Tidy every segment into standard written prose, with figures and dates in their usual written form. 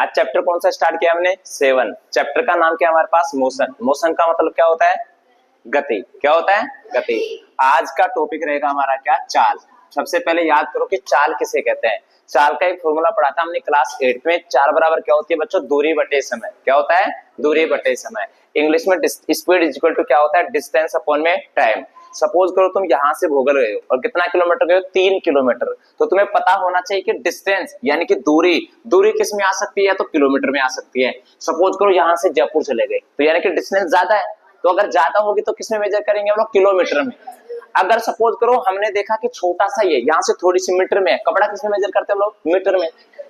आज चैप्टर कौन सा स्टार्ट किया हमने? 7। चैप्टर का नाम क्या है हमारे पास? मोशन। मोशन का मतलब क्या होता है? गति। क्या होता है? गति। आज का टॉपिक रहेगा हमारा क्या? चाल। सबसे पहले याद करो कि चाल किसे कहते हैं। चाल का एक फॉर्मूला पढ़ा था हमने क्लास 8 में। चाल बराबर क्या होती है बच्चों? दूरी बटे समय। क्या होता है? दूरी बटे समय। इंग्लिश में स्पीड इज इक्वल टू क्या होता है? डिस्टेंस अपॉन में टाइम। सपोज करो तुम यहां से भोगल गए हो और कितना किलोमीटर गए हो? 3 किलोमीटर। तो तुम्हें पता होना चाहिए कि डिस्टेंस यानी कि दूरी, दूरी किस में आ सकती है? तो किलोमीटर में आ सकती है। सपोज करो यहां से जयपुर चले गए तो यानी कि डिस्टेंस ज्यादा है, तो अगर ज्यादा होगी तो किस में मेजर करेंगे हम लोग? किलोमीटर में। अगर सपोज करो हमने देखा कि छोटा सा ये यहाँ से थोड़ी सी मीटर में है, कपड़ा किस में मेजर करते हैं हम लोग? मीटर में।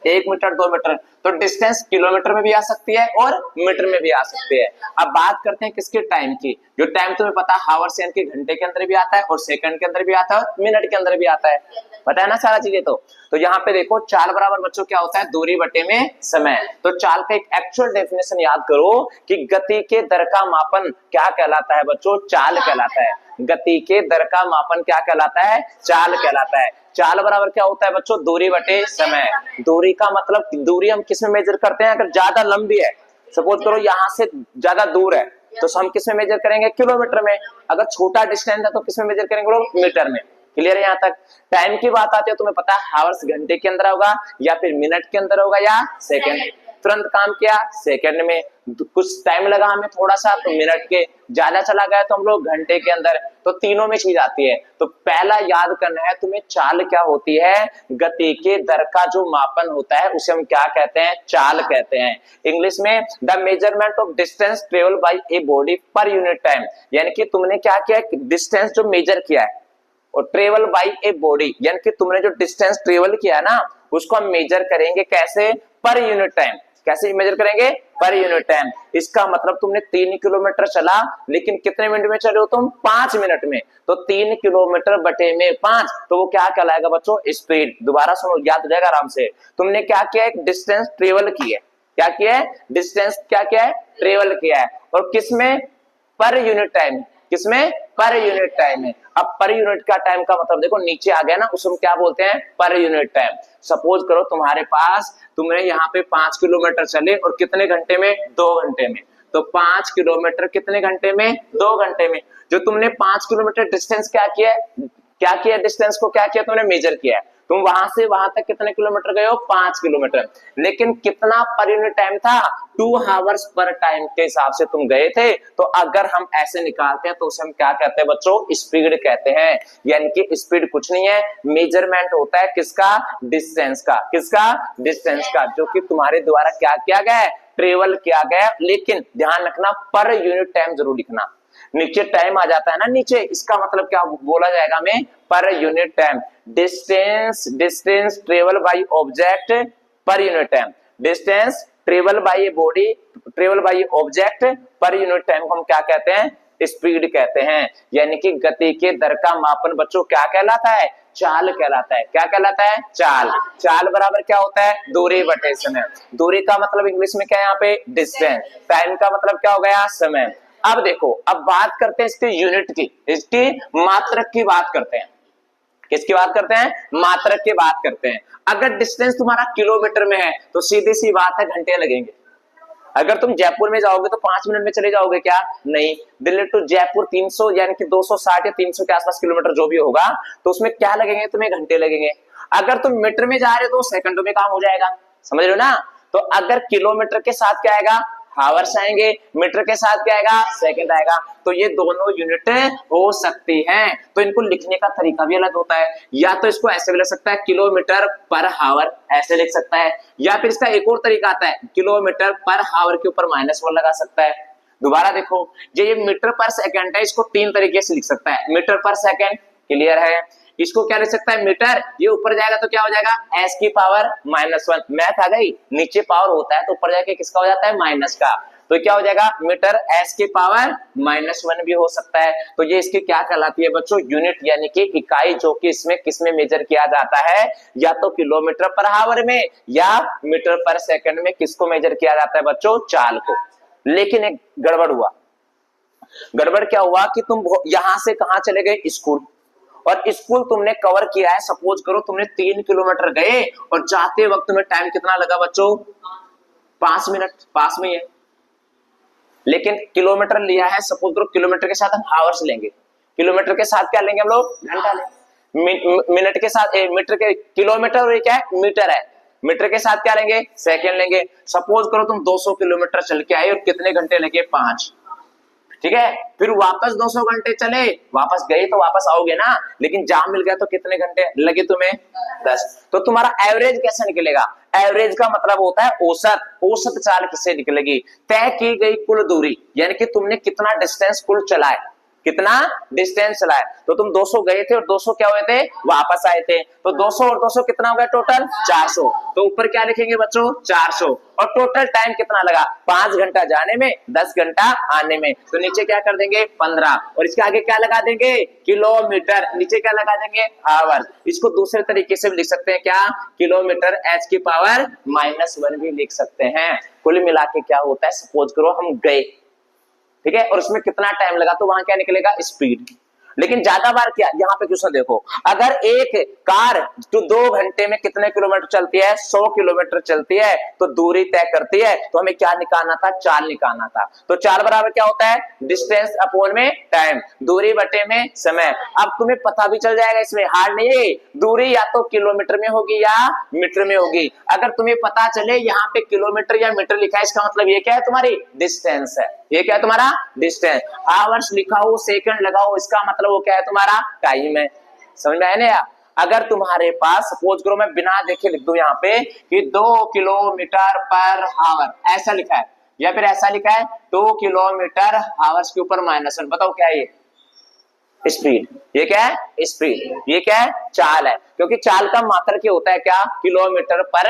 1 मीटर 2 मीटर, तो डिस्टेंस किलोमीटर में भी आ सकती है और मीटर में भी आ सकती है। अब बात करते हैं किसके? टाइम की। जो टाइम तुम्हें पता है हावर्स यानी कि घंटे के अंदर भी आता है और सेकंड के अंदर भी आता है और मिनट के अंदर भी आता है। पता है ना सारा चीजें। तो यहाँ पे देखो चाल बराबर बच्चों क्या होता है? दूरी बटे में समय। तो चाल का एक एक्चुअल डेफिनेशन याद करो कि गति के दर का मापन क्या कहलाता है बच्चों? चाल कहलाता है। गति के दर का मापन क्या कहलाता है? चाल कहलाता है। चाल बराबर क्या होता है बच्चों? दूरी बटे समय। दूरी का मतलब दूरी हम किस में मेजर करते हैं? अगर ज्यादा लंबी है, सपोज करो यहाँ से ज्यादा दूर है, तो हम किस में मेजर करेंगे? किलोमीटर में। अगर छोटा डिस्टेंस है तो किस में मेजर करेंगे लोग? मीटर में। क्लियर है यहाँ तक? टाइम की बात आती है, तुम्हें पता है हावर्स घंटे के अंदर होगा या फिर मिनट के अंदर होगा या सेकंड। तुरंत काम किया सेकंड में, कुछ टाइम लगा हमें थोड़ा सा तो मिनट के, ज्यादा चला गया तो हम लोग घंटे के अंदर। तो तीनों में चीज आती है। तो पहला याद करना है तुम्हें, चाल क्या होती है? गति के दर का जो मापन होता है उसे हम क्या कहते हैं? चाल कहते हैं। इंग्लिश में the measurement of distance travel by a body per unit time. यानी कि तुमने क्या किया? डिस्टेंस जो मेजर किया है और ट्रेवल बाय ए बॉडी यानी कि तुमने जो डिस्टेंस ट्रेवल किया ना उसको हम मेजर करेंगे कैसे? Per unit time. कैसे मेजर करेंगे? Per unit time. इसका मतलब तुमने 3 किलोमीटर चला लेकिन कितने मिनट में चले हो तुम? 5 मिनट में। तो 3 किलोमीटर बटे में 5, तो वो क्या कहलाएगा बच्चों? स्पीड। दोबारा सुनो, याद हो जाएगा आराम से। तुमने क्या किया? एक डिस्टेंस ट्रेवल की है। क्या किया है? डिस्टेंस क्या किया है? ट्रेवल किया है। और किसमें? Per unit time. किसमें? पर यूनिट टाइम है। अब पर यूनिट का टाइम का मतलब देखो नीचे आ गया ना, उसको क्या बोलते हैं? Per unit time. सपोज करो तुम्हारे पास, तुमने यहाँ पे 5 किलोमीटर चले और कितने घंटे में? 2 घंटे में। तो 5 किलोमीटर कितने घंटे में? 2 घंटे में। जो तुमने 5 किलोमीटर डिस्टेंस क्या किया? क्या किया? डिस्टेंस को क्या किया? तुमने मेजर किया है। तुम वहां से वहां तक कितने किलोमीटर गए हो? 5 किलोमीटर। लेकिन कितना पर यूनिट टाइम था? 2 आवर्स पर टाइम के हिसाब से तुम गए थे। तो अगर हम ऐसे निकालते हैं तो उसे हम क्या कहते हैं बच्चों? स्पीड कहते हैं। यानी कि स्पीड कुछ नहीं है, मेजरमेंट होता है किसका? डिस्टेंस का। किसका? डिस्टेंस का, जो कि तुम्हारे द्वारा क्या किया गया है? ट्रेवल किया गया। लेकिन ध्यान रखना पर यूनिट टाइम जरूर लिखना। नीचे टाइम आ जाता है ना नीचे, इसका मतलब क्या बोला जाएगा हमें? Per unit time. Distance, distance travel by object per unit time. Distance travel by a body, travel by A object per unit time को हम क्या कहते हैं? स्पीड कहते हैं। यानी कि गति के दर का मापन बच्चों क्या कहलाता है? चाल कहलाता है। क्या कहलाता है? चाल। चाल बराबर क्या होता है? दूरी बटे समय। दूरी का मतलब इंग्लिश में क्या है यहाँ पे? डिस्टेंस। टाइम का मतलब क्या हो गया? समय। अब देखो, अब बात करते हैं इसके यूनिट की, इसकी मात्रक की बात करते हैं। किसकी बात करते हैं? मात्रक की बात करते हैं। अगर डिस्टेंस तुम्हारा किलोमीटर में है तो सीधी सी बात है घंटे लगेंगे। अगर तुम जयपुर में जाओगे तो 5 मिनट में चले जाओगे क्या? नहीं। दिल्ली टू जयपुर 300 यानी कि 260 या 300 के आसपास किलोमीटर जो भी होगा, तो उसमें क्या लगेंगे? तुम्हें घंटे लगेंगे। अगर तुम मीटर में जा रहे हो तो सेकंडों में काम हो जाएगा। समझ रहे हो ना? तो अगर किलोमीटर के साथ क्या आएगा? हावर्स आएंगे। मीटर के साथ क्या आएगा? सेकंड आएगा। तो ये दोनों यूनिट हो सकती हैं। तो इनको लिखने का तरीका भी अलग होता है। या तो इसको ऐसे भी लिख सकता है किलोमीटर पर हावर, ऐसे लिख सकता है। या फिर इसका एक और तरीका आता है, किलोमीटर पर हावर के ऊपर -1 लगा सकता है। दोबारा देखो, ये मीटर पर सेकंड है, इसको 3 तरीके से लिख सकता है। मीटर पर सेकंड, क्लियर है? इसको क्या लिख सकता है? मीटर, ये ऊपर जाएगा तो क्या हो जाएगा? s की पावर -1। मैथ आ गई। नीचे पावर होता है तो ऊपर जाके किसका हो जाता है? माइनस का। तो क्या हो जाएगा? मीटर s की पावर -1 भी हो सकता है। तो ये इसकी क्या कहलाती है बच्चों? यूनिट, यानी कि इकाई, जो कि इसमें किसमें मेजर किया जाता है? या तो किलोमीटर पर हावर में या मीटर पर सेकंड में। किसको मेजर किया जाता है बच्चों? चाल को। लेकिन एक गड़बड़ हुआ। गड़बड़ क्या हुआ कि तुम यहां से कहां चले गए? स्कूल। और स्कूल तुमने कवर किया है, सपोज करो तुमने 3 किलोमीटर गए और जाते वक्त तुम्हें टाइम कितना लगा बच्चों? 5 मिनट पास में ही है। लेकिन किलोमीटर लिया है, सपोज करो किलोमीटर के साथ हम आवर्स लेंगे, किलोमीटर के साथ क्या लेंगे हम लोग, घंटा लेंगे। मिनट के साथ मीटर के, किलोमीटर और ये क्या है, मीटर है, मीटर के साथ क्या लेंगे, सेकंड लेंगे। सपोज करो तुम 200 किलोमीटर चल के आए और कितने घंटे लगे, 5, ठीक है। फिर वापस 200 घंटे चले, वापस गए तो वापस आओगे ना, लेकिन जाम मिल गया तो कितने घंटे लगे तुम्हें, 10। तो तुम्हारा एवरेज कैसे निकलेगा, एवरेज का मतलब होता है औसत, औसत चाल किससे निकलेगी, तय की गई कुल दूरी, यानी कि तुमने कितना डिस्टेंस कुल चला है, कितना डिस्टेंस चला है। तो तुम 200 गए थे और 200 क्या हुए थे, वापस आए थे, तो 200 और 200 कितना हो गया टोटल, 400। तो ऊपर क्या लिखेंगे बच्चों, 400। और टोटल टाइम कितना लगा, 5 घंटा जाने में, 10 घंटा आने में। तो नीचे क्या कर देंगे, 15, और इसके आगे क्या लगा देंगे, किलोमीटर, नीचे क्या लगा देंगे, आवर। इसको दूसरे तरीके से भी लिख सकते हैं, क्या, किलोमीटर h⁻⁻1 भी लिख सकते हैं। कुल मिला के क्या होता है, सपोज करो हम गए, ठीक है, और उसमें कितना टाइम लगा, तो वहां क्या निकलेगा, स्पीड। लेकिन ज्यादा बार क्या, यहाँ पे क्वेश्चन देखो, अगर एक कार जो 2 घंटे में कितने किलोमीटर चलती है, 100 किलोमीटर चलती है, तो दूरी तय करती है, तो हमें क्या निकालना था, चाल निकालना था। तो चाल बराबर क्या होता है, डिस्टेंस अपॉन में टाइम, दूरी बटे में समय। अब तुम्हें पता भी चल जाएगा, इसमें हार्ड नहीं है, दूरी या तो किलोमीटर में होगी या मीटर में होगी। अगर तुम्हें पता चले यहाँ पे किलोमीटर या मीटर लिखा है, इसका मतलब ये क्या है, तुम्हारी डिस्टेंस है। ये क्या है, तुम्हारा डिस्टेंस। आवर्स लिखा हो, सेकंड लगाओ, इसका मतलब वो क्या है, तुम्हारा टाइम है। समझ में आया ना। अगर तुम्हारे पास सपोज करो मैं बिना देखे लिख दूं यहाँ पे कि 2 किलोमीटर पर आवर, ऐसा लिखा है, या फिर ऐसा लिखा है 2 किलोमीटर आवर्स के ऊपर -1, बताओ क्या है ये, स्पीड। ये क्या है, स्पीड। ये क्या है, चाल है, क्योंकि चाल का मात्रक क्या होता है, क्या, किलोमीटर पर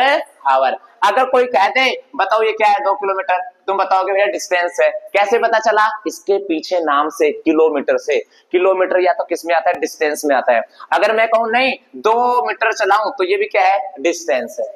आवर। अगर कोई कहते बताओ ये क्या है, 2 किलोमीटर, तुम बताओगे भैया डिस्टेंस है। कैसे पता चला, इसके पीछे नाम से, किलोमीटर से। किलोमीटर या तो किस में आता है, डिस्टेंस में आता है। अगर मैं कहूं नहीं 2 मीटर चलाऊं, तो ये भी क्या है, डिस्टेंस है।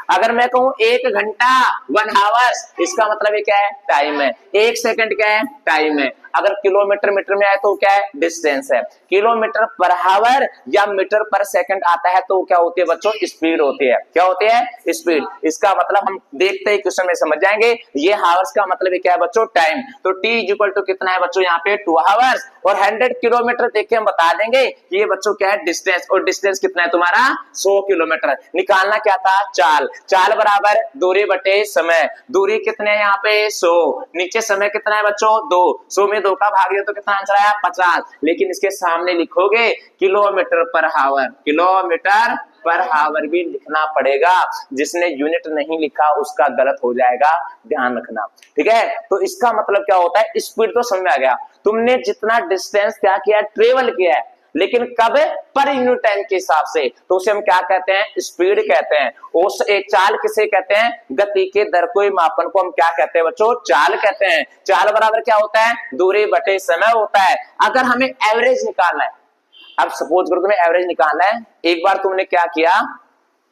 अगर मैं कहूं 1 घंटा 1 आवर्स, इसका मतलब ये क्या है, टाइम है। 1 सेकंड क्या है, टाइम है। अगर किलोमीटर मीटर में आए तो क्या है, डिस्टेंस है। किलोमीटर पर आवर या मीटर पर सेकंड आता है तो क्या होती है बच्चों, स्पीड होती है। क्या होती है, स्पीड। इसका मतलब हम देखते ही क्वेश्चन में समझ जाएंगे। ये आवर्स का मतलब क्या है बच्चों, टाइम। तो t इक्वल टू कितना है बच्चों, यहाँ पे 2 आवर्स। और 100 किलोमीटर देख के हम बता देंगे कि ये बच्चों क्या है, डिस्टेंस। और डिस्टेंस कितना है तुम्हारा, 100 किलोमीटर। निकालना क्या था, चाल। चाल बराबर दूरी बटे समय। दूरी कितने है यहाँ पे, 100। नीचे समय कितना है बच्चों, 2। 100 में 2 का भाग दिया तो कितना आंसर आया, 50। लेकिन इसके सामने लिखोगे kilometre per hour, kilometre per hour भी लिखना पड़ेगा। जिसने यूनिट नहीं लिखा उसका गलत हो जाएगा, ध्यान रखना, ठीक है। तो इसका मतलब क्या होता है, स्पीड तो समझ में आ गया। तुमने जितना डिस्टेंस क्या किया, ट्रेवल किया है, लेकिन कब, पर यूनिट टाइम के हिसाब से, तो उसे हम क्या कहते हैं, स्पीड कहते हैं। उस एक चाल किसे कहते हैं, गति के दर को मापन को हम क्या कहते हैं बच्चों, चाल कहते हैं। चाल बराबर क्या होता है, दूरी बटे समय होता है। अगर हमें एवरेज निकालना है, अब सपोज करो तुम्हें एवरेज निकालना है। एक बार तुमने क्या किया,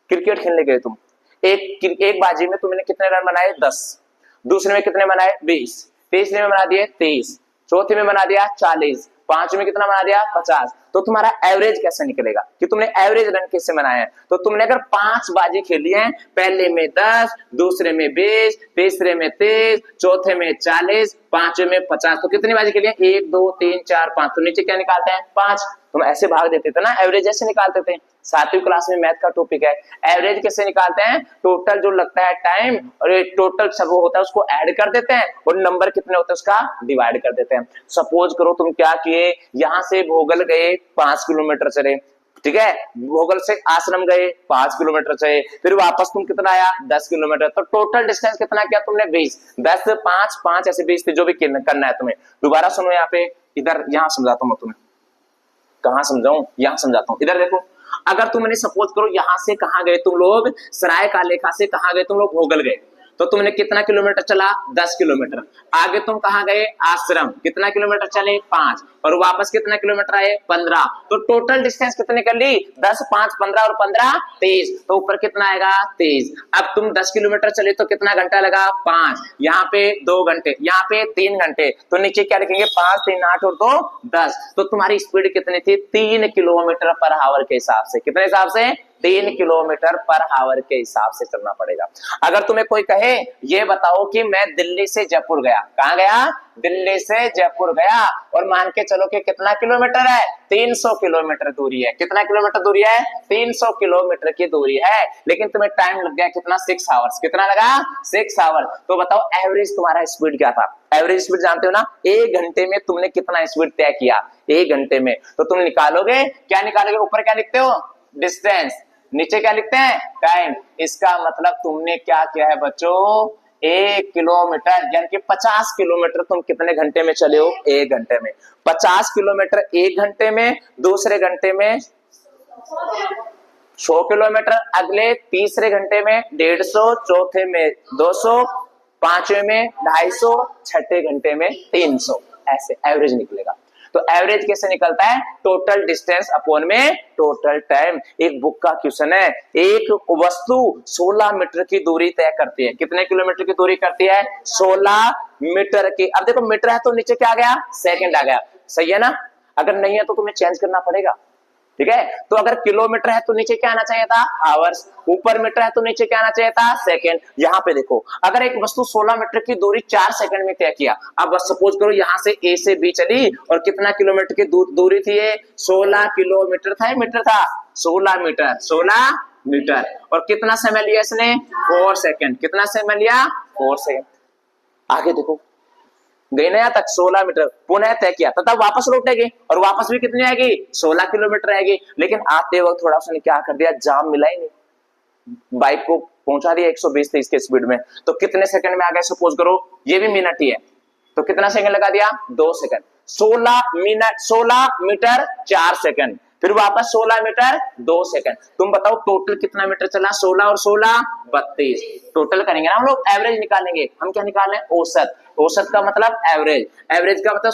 क्रिकेट खेलने गए तुम, एक बाजी में तुमने कितने रन बनाए, 10। दूसरे में कितने बनाए, 20। तीसरे में बना दिए 30। चौथे में बना दिया 40। पांचवें में कितना बना दिया, 50। तो तुम्हारा एवरेज कैसे निकलेगा कि तुमने एवरेज रन कैसे बनाए हैं। तो तुमने अगर 5 बाजी खेली हैं, पहले में 10, दूसरे में 20, तीसरे में 30, चौथे में 40, पांचवें में 50, तो कितनी बाजी खेली है, 1 2 3 4 5। तो नीचे क्या निकालते हैं, 5। तुम ऐसे भाग देते थे ना, एवरेज ऐसे निकालते थे। 7वीं क्लास में मैथ का टॉपिक है, एवरेज कैसे निकालते हैं, टोटल जो लगता है टाइम और ये टोटल सब होता है उसको ऐड कर देते हैं और नंबर कितने होते हैं उसका डिवाइड कर देते हैं। सपोज करो तुम क्या किए, यहां से भोगल गए 5 किलोमीटर चले, ठीक है, भोगल से आश्रम गए 5 किलोमीटर चले, फिर वापस तुम कितना आया, 10 किलोमीटर। तो टोटल डिस्टेंस कितना किया तुमने, 20। 10 5 5 ऐसे 20 जो भी करना है तुम्हें। दोबारा सुनो, यहाँ पे इधर, यहाँ समझाता हूँ तुम्हें, कहां समझाऊं, यहां समझाता हूं। इधर देखो, अगर तुमने सपोज करो यहां से कहां गए तुम लोग, सराय का लेखा से कहां गए तुम लोग, भोगल गए, तो तुमने कितना किलोमीटर चला, 10 किलोमीटर। आगे तुम कहां गए, आश्रम, कितना किलोमीटर चले, 5। और वापस कितना किलोमीटर आए, 15। तो टोटल डिस्टेंस कितने कर ली, 10 5 15 और 15 23। तो ऊपर कितना आएगा, 23। अब तुम 10 किलोमीटर चले तो कितना घंटा लगा, 5। यहाँ पे 2 घंटे, यहाँ पे 3 घंटे। तो नीचे क्या लिखेंगे, 5 3 8 और 2 10। तो तुम्हारी स्पीड कितनी थी, 3 किलोमीटर पर आवर के हिसाब से। कितने हिसाब से, 3 किलोमीटर पर आवर के हिसाब से चलना पड़ेगा। अगर तुम्हें कोई कहे ये बताओ कि मैं दिल्ली से जयपुर गया, कहां गया, दिल्ली से जयपुर गया, और मान के चलो कि कितना किलोमीटर है, 300 किलोमीटर दूरी है। कितना किलोमीटर दूरी है, 300 किलोमीटर की दूरी है, लेकिन तुम्हें टाइम लग गया कितना, 6 आवर्स। कितना लगा, 6 आवर। तो बताओ एवरेज तुम्हारा स्पीड क्या था। एवरेज स्पीड जानते हो ना, 1 घंटे में तुमने कितना स्पीड तय किया, 1 घंटे में। तो तुम निकालोगे, क्या निकालोगे, ऊपर क्या लिखते हो, डिस्टेंस, नीचे क्या लिखते हैं, टाइम। इसका मतलब तुमने क्या किया है बच्चों, 1 किलोमीटर यानी कि 50 किलोमीटर तुम कितने घंटे में चले हो, 1 घंटे में। 50 किलोमीटर 1 घंटे में, दूसरे घंटे में 100 किलोमीटर, अगले तीसरे घंटे में 150, चौथे में 200, पांचवें में 250, छठे घंटे में 300। ऐसे एवरेज निकलेगा। तो एवरेज कैसे निकलता है, टोटल डिस्टेंस अपॉन में टोटल टाइम। एक बुक का क्वेश्चन है, एक वस्तु 16 मीटर की दूरी तय करती है। कितने किलोमीटर की दूरी करती है, 16 मीटर की। अब देखो मीटर है तो नीचे क्या आ गया, सेकंड आ गया, सही है ना। अगर नहीं है तो तुम्हें चेंज करना पड़ेगा, ठीक है। तो अगर किलोमीटर है तो नीचे क्या आना चाहिए था, आवर्स। ऊपर मीटर है तो नीचे क्या आना चाहिए था, सेकंड। यहाँ पे देखो, अगर एक वस्तु 16 मीटर की दूरी 4 सेकंड में तय किया, अब बस सपोज करो यहाँ से ए से बी चली, और कितना किलोमीटर की दूरी थी ये, 16 किलोमीटर था, मीटर था, 16 मीटर, 16 मीटर। और कितना समय लिया इसने, 4 सेकंड। कितना समय लिया, 4 सेकंड। आगे देखो, गई ना यहाँ तक 16 मीटर, पुनः तय किया तथा वापस लौटेगी, और वापस भी कितनी आएगी, 16 किलोमीटर आएगी। लेकिन आते वक्त थोड़ा सा क्या कर दिया, जाम मिला ही नहीं, बाइक को पहुंचा दिया 120-130 के स्पीड में। तो कितने सेकंड में आ गए, सपोज करो ये भी मिनट ही है, तो कितना सेकंड लगा दिया, 2 सेकंड। 16 मिनट, 16 मीटर 4 सेकंड, फिर वापस 16 मीटर 2 सेकंड। तुम बताओ टोटल कितना मीटर चला, 16 और 16 32। टोटल करेंगे ना हम लोग, एवरेज निकालेंगे। हम क्या निकालें, औसत। औसत का मतलब एवरेज, एवरेज का मतलब